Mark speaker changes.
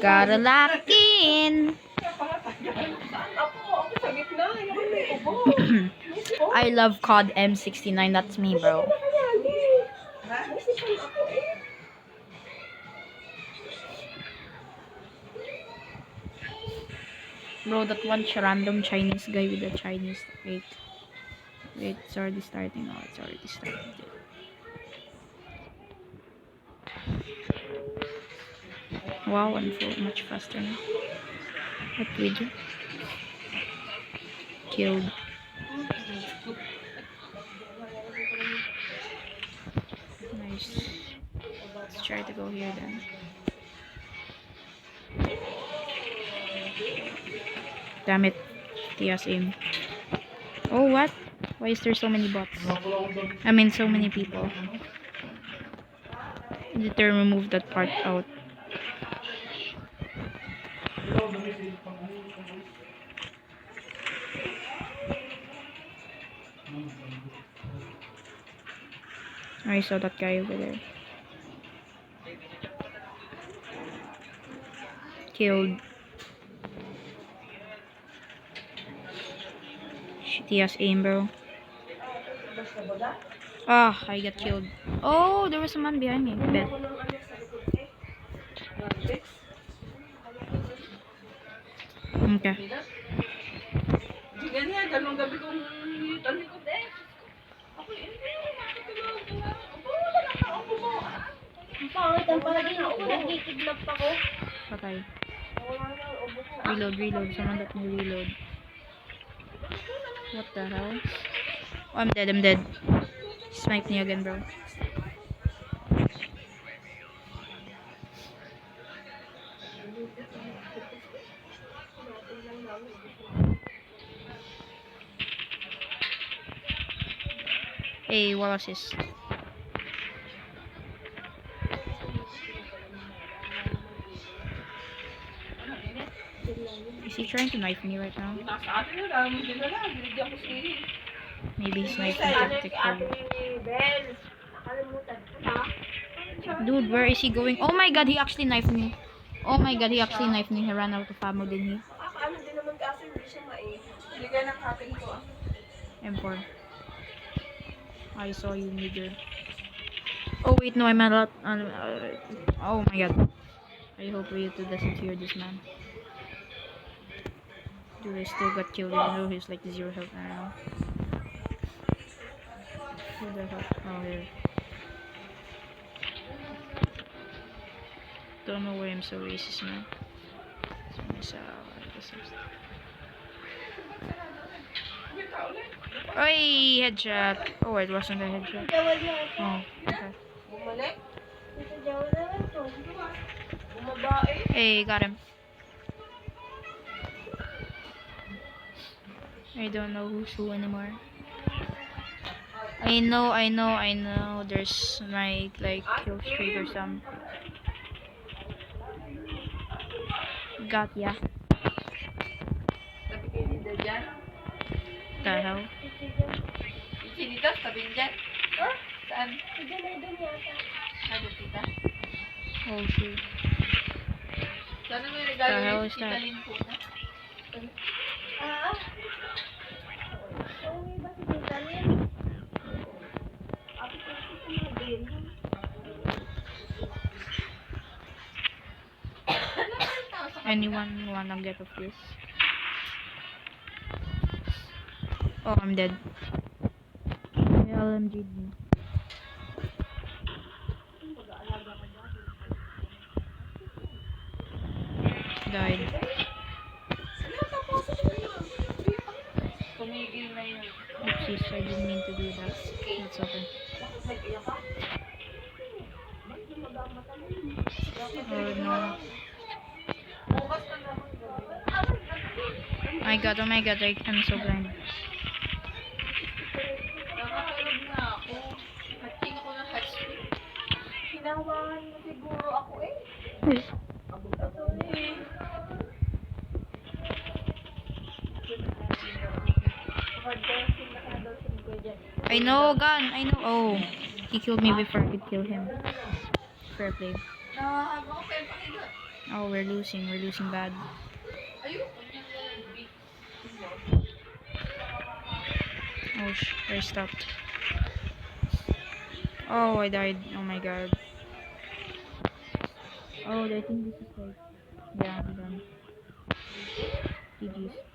Speaker 1: Gotta lock in. I love COD M69. That's me, bro. Bro, that one random Chinese guy with the Chinese. Wait, it's already starting. Oh, it's already starting. Wow, I'm so much faster now. What do we do? Killed. Nice. Let's try to go here then. Damn it. Tia's aim. Oh, what? Why is there so many bots? I mean, so many people. Did they remove that part out? I saw that guy over there. Killed. Shitty ass aim, bro. Ah, I got killed. Oh, there was a man behind me. Bet. Okay. Patay. Reload. Someone let me reload. What the hell? Oh, I'm dead. Snipe me again, bro. Hey, wall assist. Is he trying to knife me right now? Maybe he's knifing tactic for you. Dude, where is he going? Oh my god, he actually knifed me. Oh my god, he actually knifed me. He ran out of ammo, didn't he? M4. I saw you, nigger. Oh wait, no, I'm not. Oh my god. I hope YouTube doesn't hear this, man. Dude, I still got killed even though he's like 0 health now. Who the hell? Oh, here. Don't know why I'm so racist, man. Oi, headshot. Oh, it wasn't a headshot. Oh, okay. Hey, got him. I don't know who's who anymore. I know. There's my like kill streak or some. Got ya. The hell? Oh shoot. The hell is that? Anyone wanna get off this? Oh, I'm dead. LMG. Died. Oopsies, I didn't mean to do that. It's okay. Oh no. Oh my god, I'm so blind. I know, gun. I know. Oh, he killed me before I could kill him. Fair play. Oh, we're losing. We're losing bad. Oh, I stopped. Oh, I died. Oh my god. Oh, I think this is like... Yeah, I'm done. GG's.